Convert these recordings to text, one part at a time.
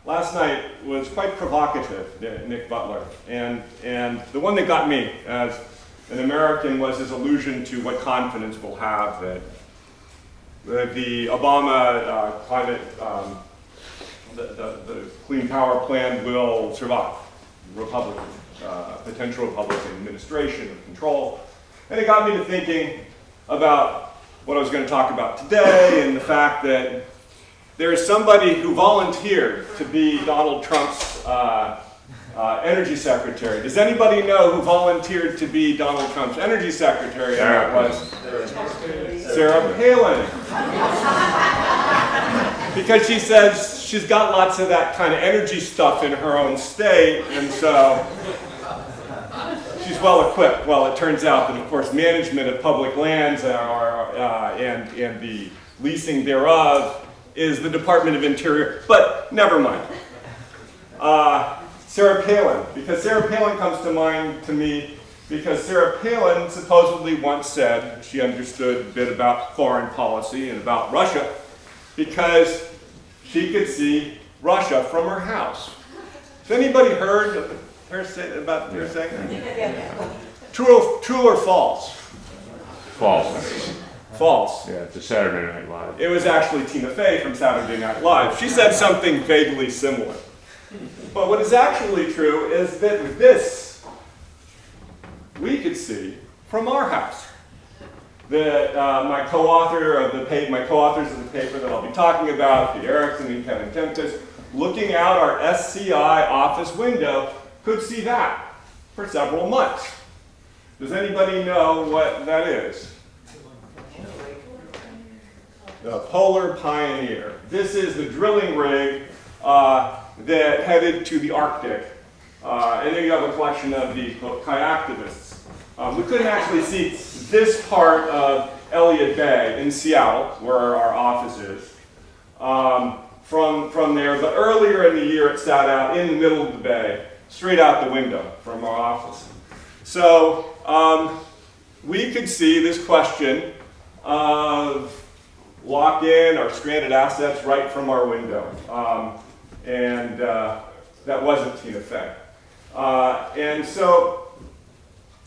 last night was quite provocative, Nick Butler. And the one that got me as an American was his allusion to what confidence we'll have that the Obama climate, the Clean Power Plan will survive Republican, potential Republican administration or control. And it got me to thinking about what I was going to talk about today and the fact that there is somebody who volunteered to be Donald Trump's energy secretary. Does anybody know who volunteered to be Donald Trump's energy secretary? And that was Sarah Palin. Because she says she's got lots of that kind of energy stuff in her own state, and so she's well equipped. Well, it turns out that, of course, management of public lands and the leasing thereof is the Department of Interior, but never mind. Sarah Palin, because Sarah Palin comes to mind to me because Sarah Palin supposedly once said she understood a bit about foreign policy and about Russia because she could see Russia from her house. Has anybody heard her say about her saying that? True or false? False. False. Yeah, it's a Saturday Night Live. It was actually Tina Fey from Saturday Night Live. She said something vaguely similar. But what is actually true is that this we could see from our house. That my co-authors of the paper that I'll be talking about, the Erickson and Kevin Tempest, looking out our SCI office window, could see that for several months. Does anybody know what that is? The Polar Pioneer. This is the drilling rig that headed to the Arctic. And then you have a collection of the kayaktivists. We couldn't actually see this part of Elliott Bay in Seattle, where our office is, from there. But earlier in the year, it sat out in the middle of the bay, straight out the window from our office. So we could see this question of lock-in or stranded assets right from our window. And that wasn't Tina Fey. And so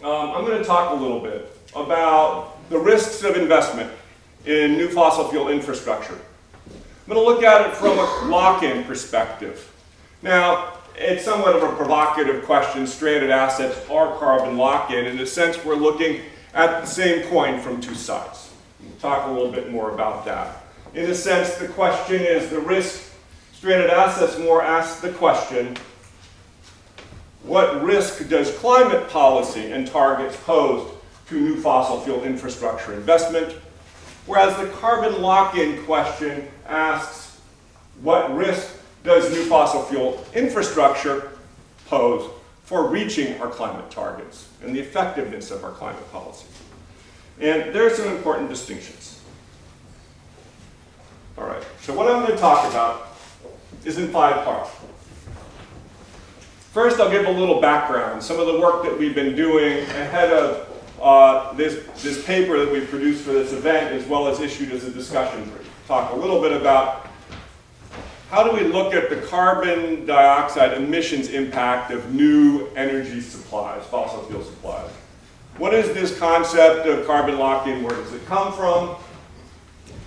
I'm going to talk a little bit about the risks of investment in new fossil fuel infrastructure. I'm going to look at it from a lock-in perspective. Now, it's somewhat of a provocative question. Stranded assets are carbon lock-in. In a sense, we're looking at the same coin from two sides. We'll talk a little bit more about that. In a sense, the question is the risk. Stranded assets more asks the question, what risk does climate policy and targets pose to new fossil fuel infrastructure investment? Whereas the carbon lock-in question asks, what risk does new fossil fuel infrastructure pose for reaching our climate targets and the effectiveness of our climate policy? And there are some important distinctions. All right, so what I'm going to talk about is in 5 parts. First, I'll give a little background, some of the work that we've been doing ahead of this paper that we produced for this event, as well as issued as a discussion brief. Talk a little bit about how do we look at the carbon dioxide emissions impact of new energy supplies, fossil fuel supplies. What is this concept of carbon lock-in? Where does it come from?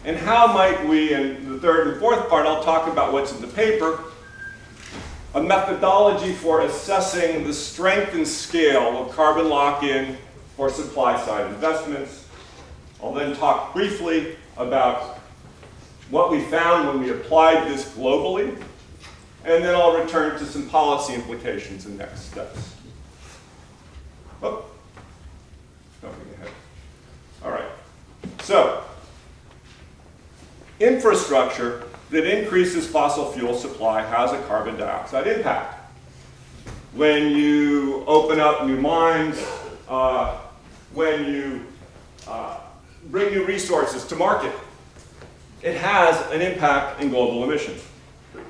And how might we, in the 3rd and 4th part, I'll talk about what's in the paper, a methodology for assessing the strength and scale of carbon lock-in for supply-side investments. I'll then talk briefly about what we found when we applied this globally, and then I'll return to some policy implications and next steps. Oh, jumping ahead. All right, so infrastructure that increases fossil fuel supply has a carbon dioxide impact. When you open up new mines, when you bring new resources to market, it has an impact in global emissions.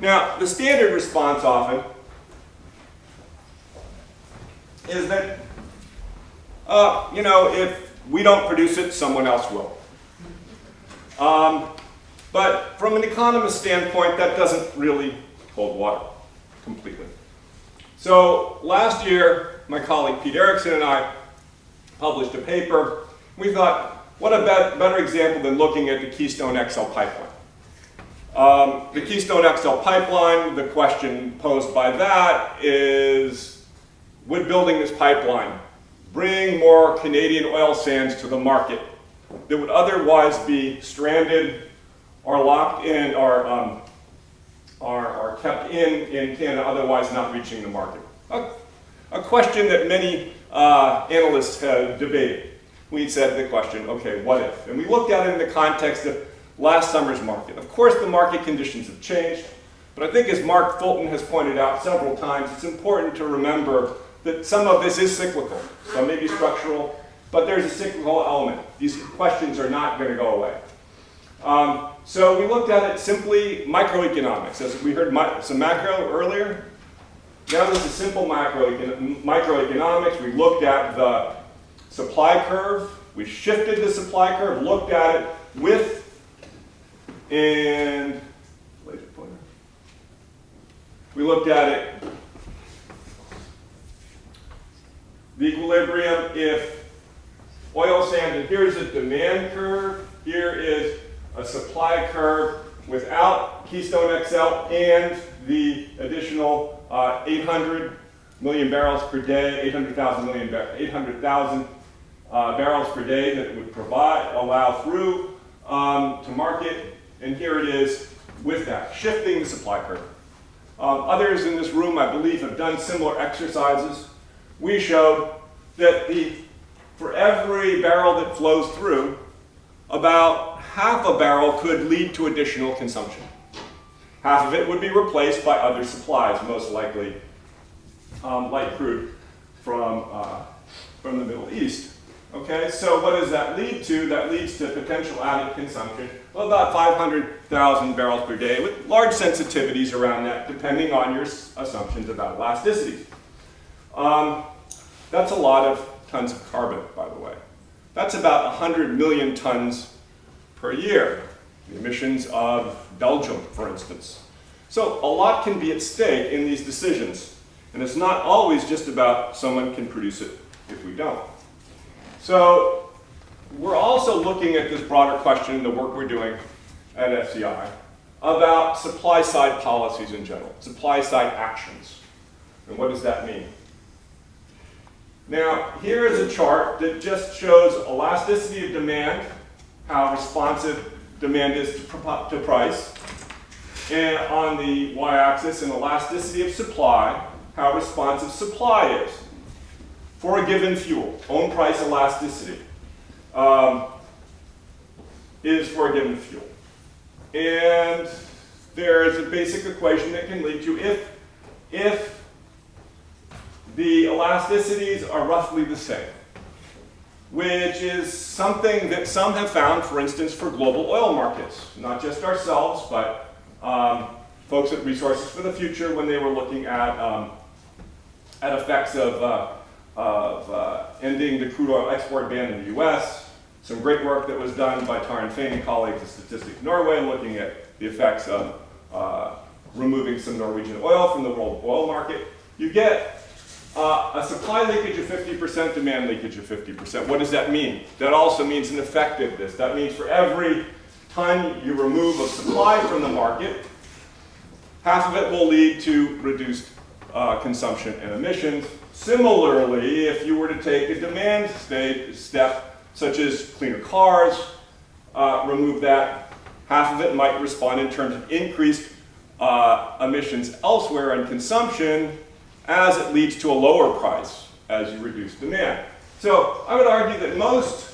Now, the standard response often is that, if we don't produce it, someone else will. But from an economist standpoint, that doesn't really hold water. completely. So last year, my colleague Pete Erickson and I published a paper. We thought, what a better example than looking at the Keystone XL pipeline. The Keystone XL pipeline, the question posed by that is, would building this pipeline bring more Canadian oil sands to the market that would otherwise be stranded or locked in or kept in Canada, otherwise not reaching the market? A question that many analysts have debated. We said the question, okay, what if? And we looked at it in the context of last summer's market. Of course, the market conditions have changed, but I think as Mark Fulton has pointed out several times, it's important to remember that some of this is cyclical. Some may be structural, but there's a cyclical element. These questions are not going to go away. So we looked at it simply microeconomics. As we heard some macro earlier, now this is simple microeconomics. We looked at the supply curve. We shifted the supply curve, looked at it with and we looked at it, the equilibrium if oil sand, and here's a demand curve, here is a supply curve without Keystone XL and the additional 800 million barrels per day, 800,000 barrels per day that it would allow through to market. And here it is with that, shifting the supply curve. Others in this room, I believe, have done similar exercises. We showed that for every barrel that flows through, about half a barrel could lead to additional consumption. Half of it would be replaced by other supplies, most likely light crude from the Middle East. Okay, so what does that lead to? That leads to potential added consumption of about 500,000 barrels per day, with large sensitivities around that, depending on your assumptions about elasticity. That's a lot of tons of carbon, by the way. That's about 100 million tons per year, the emissions of Belgium, for instance. So a lot can be at stake in these decisions, and it's not always just about someone can produce it if we don't. So we're also looking at this broader question in the work we're doing at FCI about supply-side policies in general, supply-side actions. And what does that mean? Now, here is a chart that just shows elasticity of demand, how responsive demand is to price, and on the y-axis, an elasticity of supply, how responsive supply is for a given fuel. Own price elasticity is for a given fuel. And there is a basic equation that can lead to if the elasticities are roughly the same, which is something that some have found, for instance, for global oil markets. Not just ourselves, but folks at Resources for the Future when they were looking at effects of ending the crude oil export ban in the US. Some great work that was done by Taryn Fain and colleagues at Statistics Norway looking at the effects of removing some Norwegian oil from the world oil market. You get a supply leakage of 50%, demand leakage of 50%. What does that mean? That also means an effectiveness. That means for every ton you remove of supply from the market, half of it will lead to reduced consumption and emissions. Similarly, if you were to take a demand step, such as cleaner cars, remove that, half of it might respond in terms of increased emissions elsewhere and consumption, as it leads to a lower price as you reduce demand. So I would argue that most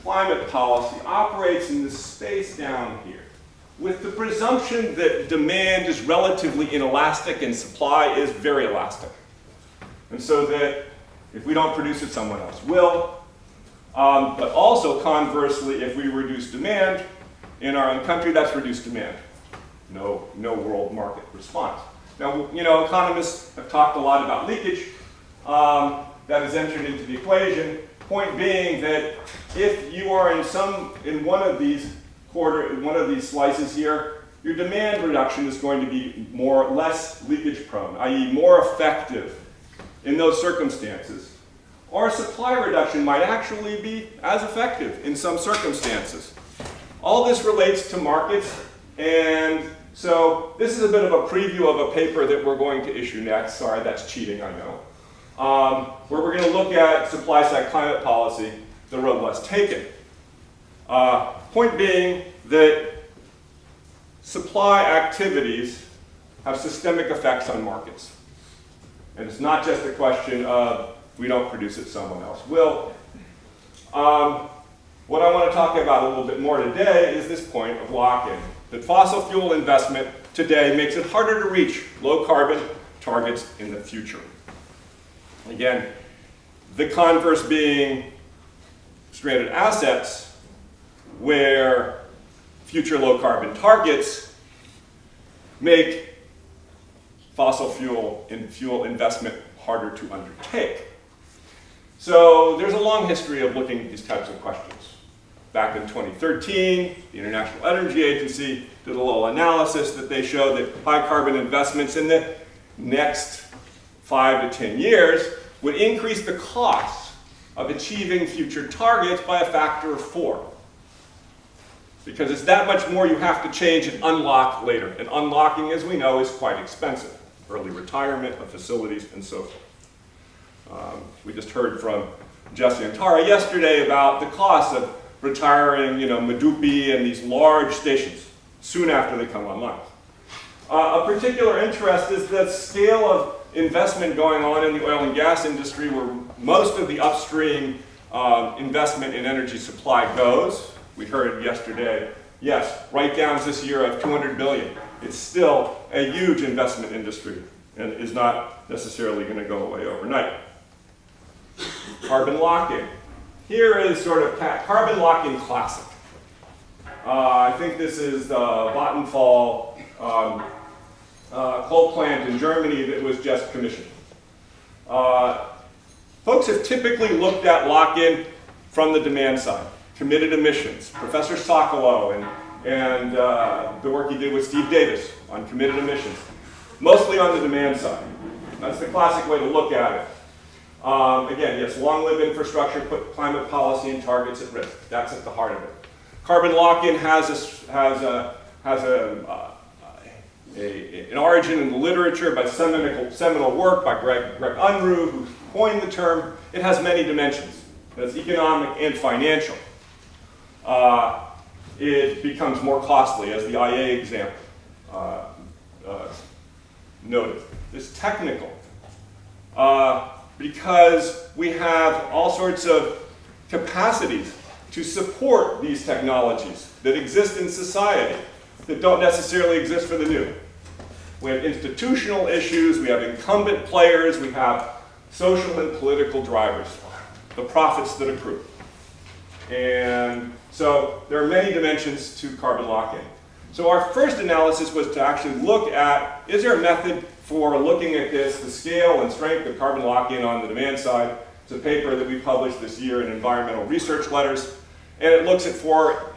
climate policy operates in this space down here, with the presumption that demand is relatively inelastic and supply is very elastic. And so that if we don't produce it, someone else will. But also conversely, if we reduce demand in our own country, that's reduced demand. No world market response. Now, economists have talked a lot about leakage that is entered into the equation. Point being that if you are in one of these slices here, your demand reduction is going to be less leakage prone, i.e. more effective in those circumstances. Or supply reduction might actually be as effective in some circumstances. All this relates to markets, and so this is a bit of a preview of a paper that we're going to issue next. Sorry, that's cheating, I know. Where we're going to look at supply-side climate policy, the road less taken. Point being that supply activities have systemic effects on markets. And it's not just a question of we don't produce it, someone else will. What I want to talk about a little bit more today is this point of lock-in. That fossil fuel investment today makes it harder to reach low carbon targets in the future. Again, the converse being stranded assets where future low carbon targets make fossil fuel investment harder to undertake. So there's a long history of looking at these types of questions. Back in 2013, the International Energy Agency did a little analysis that they showed that high carbon investments in the next 5 to 10 years would increase the cost of achieving future targets by a factor of 4. Because it's that much more you have to change and unlock later. And unlocking, as we know, is quite expensive. Early retirement of facilities and so forth. We just heard from Jesse and Tara yesterday about the cost of retiring, Medupi and these large stations soon after they come online. A particular interest is the scale of investment going on in the oil and gas industry, where most of the upstream investment in energy supply goes. We heard yesterday, yes, write-downs this year of $200 billion. It's still a huge investment industry and is not necessarily going to go away overnight. Carbon lock-in. Here is sort of carbon lock-in classic. I think this is the Vattenfall coal plant in Germany that was just commissioned. Folks have typically looked at lock-in from the demand side. Committed emissions. Professor Sokolow and the work he did with Steve Davis on committed emissions. Mostly on the demand side. That's the classic way to look at it. Again, yes, long-lived infrastructure put climate policy and targets at risk. That's at the heart of it. Carbon lock-in has an origin in the literature by seminal work by Greg Unruh, who coined the term. It has many dimensions. It's economic and financial. It becomes more costly, as the IA example noted. It's technical. Because we have all sorts of capacities to support these technologies that exist in society that don't necessarily exist for the new. We have institutional issues, we have incumbent players, we have social and political drivers, the profits that accrue. And so there are many dimensions to carbon lock-in. So our first analysis was to actually look at, is there a method for looking at this, the scale and strength of carbon lock-in on the demand side? It's a paper that we published this year in Environmental Research Letters, and it looks at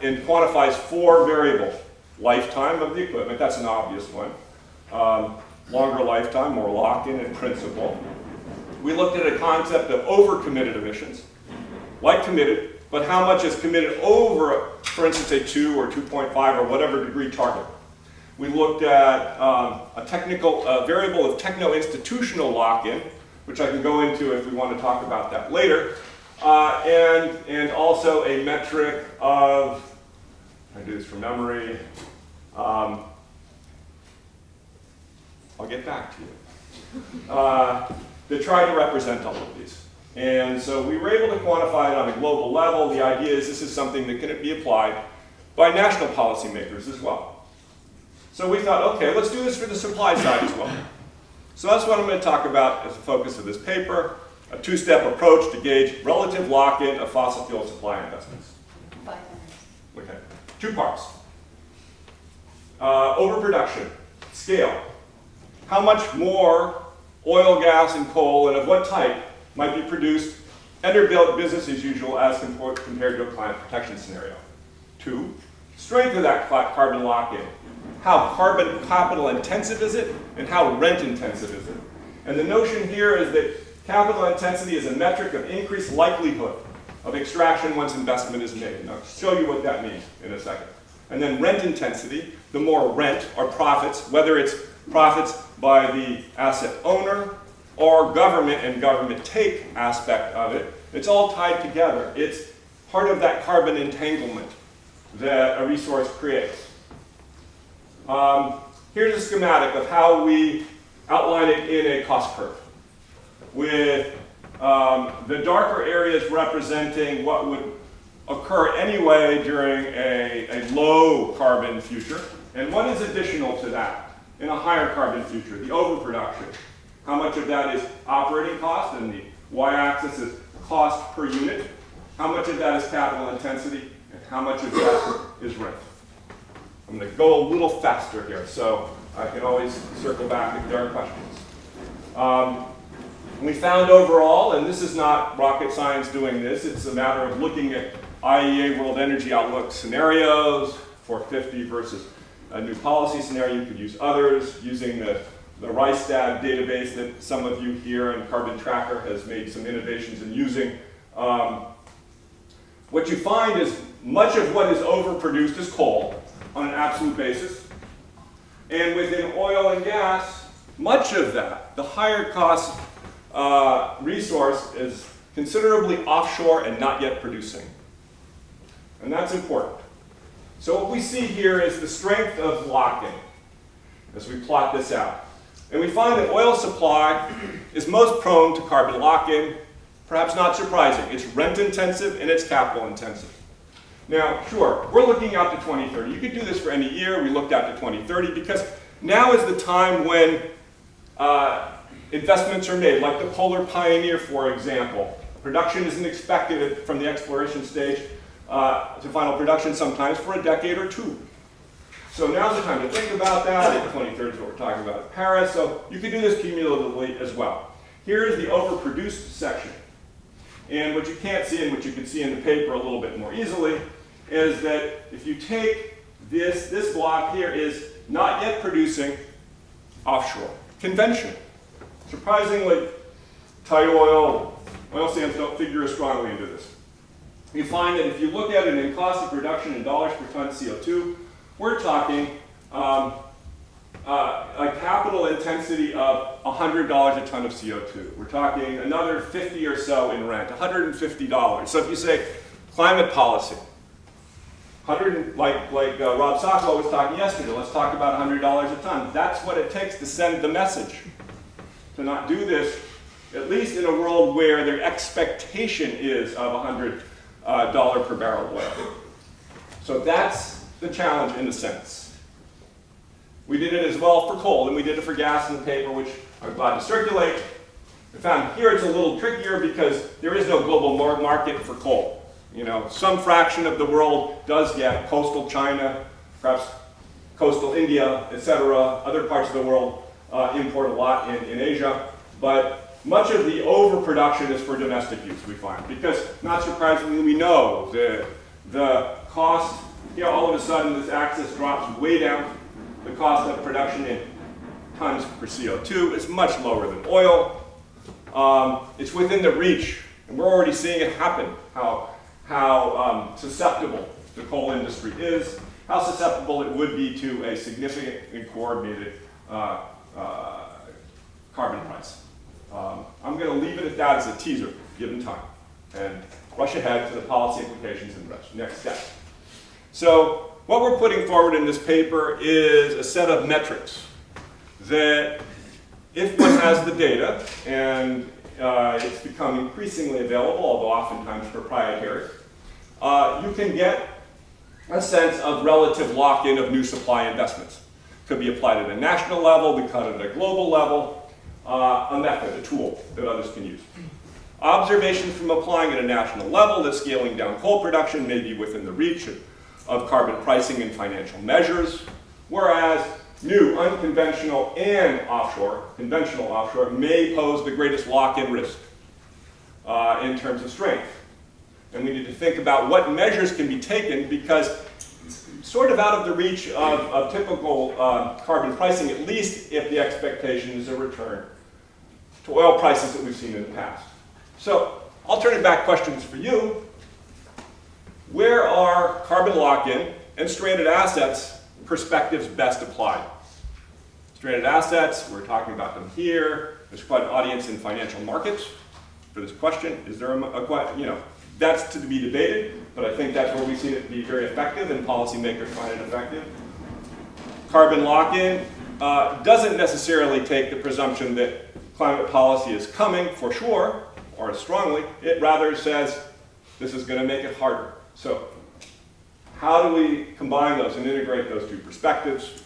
and quantifies 4 variables. Lifetime of the equipment, that's an obvious one. Longer lifetime, more lock-in in principle. We looked at a concept of over-committed emissions, like committed, but how much is committed over, for instance, a 2 or 2.5 or whatever degree target. We looked at a variable of techno-institutional lock-in, which I can go into if we want to talk about that later, and also a metric of, I do this from memory, I'll get back to you, that try to represent all of these. And so we were able to quantify it on a global level. The idea is this is something that can be applied by national policymakers as well. So we thought, okay, let's do this for the supply side as well. So that's what I'm going to talk about as the focus of this paper, a 2-step approach to gauge relative lock-in of fossil fuel supply investments. 5 minutes. Okay, 2 parts. Overproduction, scale. How much more oil, gas, and coal, and of what type, might be produced under business as usual as compared to a climate protection scenario. 2, strength of that carbon lock-in. how carbon capital intensive is it, and how rent intensive is it. And the notion here is that capital intensity is a metric of increased likelihood of extraction once investment is made. And I'll show you what that means in a second. And then rent intensity, the more rent or profits, whether it's profits by the asset owner or government and government take aspect of it, it's all tied together. It's part of that carbon entanglement that a resource creates. Here's a schematic of how we outline it in a cost curve, with the darker areas representing what would occur anyway during a low carbon future, and what is additional to that in a higher carbon future, the overproduction. How much of that is operating cost, and the y-axis is cost per unit. How much of that is capital intensity, and how much of that is rent. I'm going to go a little faster here, so I can always circle back if there are questions. We found overall, and this is not rocket science doing this, it's a matter of looking at IEA World Energy Outlook scenarios for 50 versus a new policy scenario. You could use others, using the Rystad database that some of you here and Carbon Tracker has made some innovations in using. What you find is much of what is overproduced is coal on an absolute basis. And within oil and gas, much of that, the higher cost resource, is considerably offshore and not yet producing. And that's important. So what we see here is the strength of lock-in as we plot this out. And we find that oil supply is most prone to carbon lock-in. Perhaps not surprising. It's rent intensive and it's capital intensive. Now, sure, we're looking out to 2030. You could do this for any year. We looked out to 2030 because now is the time when investments are made, like the Polar Pioneer, for example. Production isn't expected from the exploration stage to final production sometimes for a decade or two. So now's the time to think about that. 2030 is what we're talking about in Paris. So you can do this cumulatively as well. Here is the overproduced section. And what you can't see, and what you can see in the paper a little bit more easily, is that if you take this block here is not yet producing offshore. Convention. Surprisingly, tight oil sands don't figure as strongly into this. You find that if you look at it in cost of production in dollars per ton CO2, we're talking a capital intensity of $100 a ton of CO2. We're talking another 50 or so in rent, $150. So if you say climate policy, like Rob Socko was talking yesterday, let's talk about $100 a ton. That's what it takes to send the message. To not do this, at least in a world where their expectation is of $100 per barrel oil. So that's the challenge in a sense. We did it as well for coal, and we did it for gas in the paper, which I'm glad to circulate. We found here it's a little trickier because there is no global market for coal. You know, some fraction of the world does get coastal China, perhaps coastal India, etc. Other parts of the world import a lot in Asia, but much of the overproduction is for domestic use, we find, because not surprisingly we know the cost, all of a sudden this axis drops way down. The cost of production in tons per CO2 is much lower than oil. It's within the reach, and we're already seeing it happen, how susceptible the coal industry is, how susceptible it would be to a significant and coordinated carbon price. I'm going to leave it at that as a teaser, given time, and rush ahead to the policy implications and the next step. So what we're putting forward in this paper is a set of metrics that, if one has the data, and it's become increasingly available, although oftentimes proprietary, you can get a sense of relative lock-in of new supply investments. Could be applied at a national level, be cut at a global level, a method, a tool that others can use. Observations from applying at a national level that scaling down coal production may be within the reach of carbon pricing and financial measures, whereas new unconventional and conventional offshore may pose the greatest lock-in risk in terms of strength. And we need to think about what measures can be taken, because sort of out of the reach of typical carbon pricing, at least if the expectation is a return to oil prices that we've seen in the past. So I'll turn it back questions for you. Where are carbon lock-in and stranded assets perspectives best applied? Stranded assets, we're talking about them here. There's quite an audience in financial markets for this question. Is there that's to be debated, but I think that's where we've seen it be very effective and policymakers find it effective. Carbon lock-in doesn't necessarily take the presumption that climate policy is coming for sure, or strongly. It rather says this is going to make it harder. So how do we combine those and integrate those two perspectives?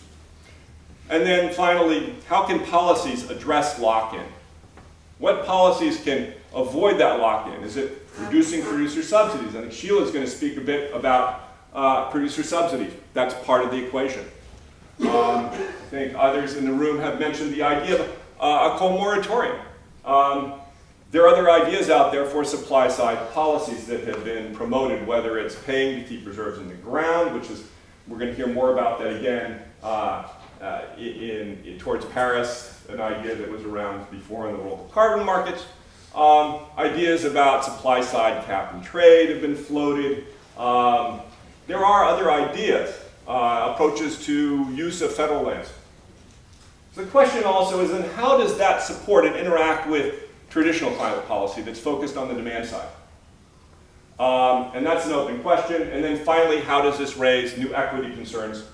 And then finally, how can policies address lock-in? What policies can avoid that lock-in? Is it reducing producer subsidies? I think Sheila's going to speak a bit about producer subsidies. That's part of the equation. I think others in the room have mentioned the idea of a coal moratorium. There are other ideas out there for supply-side policies that have been promoted, whether it's paying to keep reserves in the ground, which is, we're going to hear more about that again towards Paris, an idea that was around before in the world of carbon markets. Ideas about supply-side cap and trade have been floated. There are other ideas, approaches to use of federal lands. So the question also is, then how does that support and interact with traditional climate policy that's focused on the demand side? And that's an open question. And then finally, how does this raise new equity concerns?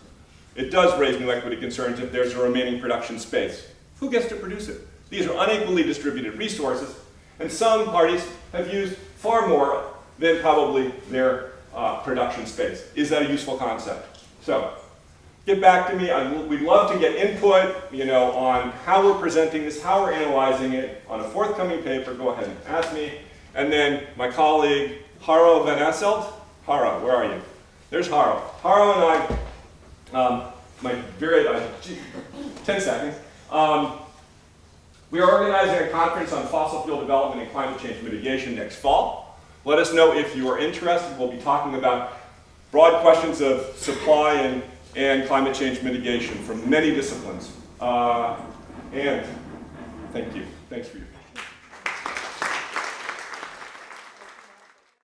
It does raise new equity concerns if there's a remaining production space. Who gets to produce it? These are unequally distributed resources, and some parties have used far more than probably their production space. Is that a useful concept? So, get back to me. We'd love to get input, on how we're presenting this, how we're analyzing it on a forthcoming paper. Go ahead and ask me. And then my colleague, Haro Van Asselt. Haro, where are you? There's Haro. Haro and I, 10 seconds. We are organizing a conference on fossil fuel development and climate change mitigation next fall. Let us know if you are interested. We'll be talking about broad questions of supply and climate change mitigation from many disciplines. And thank you. Thanks for your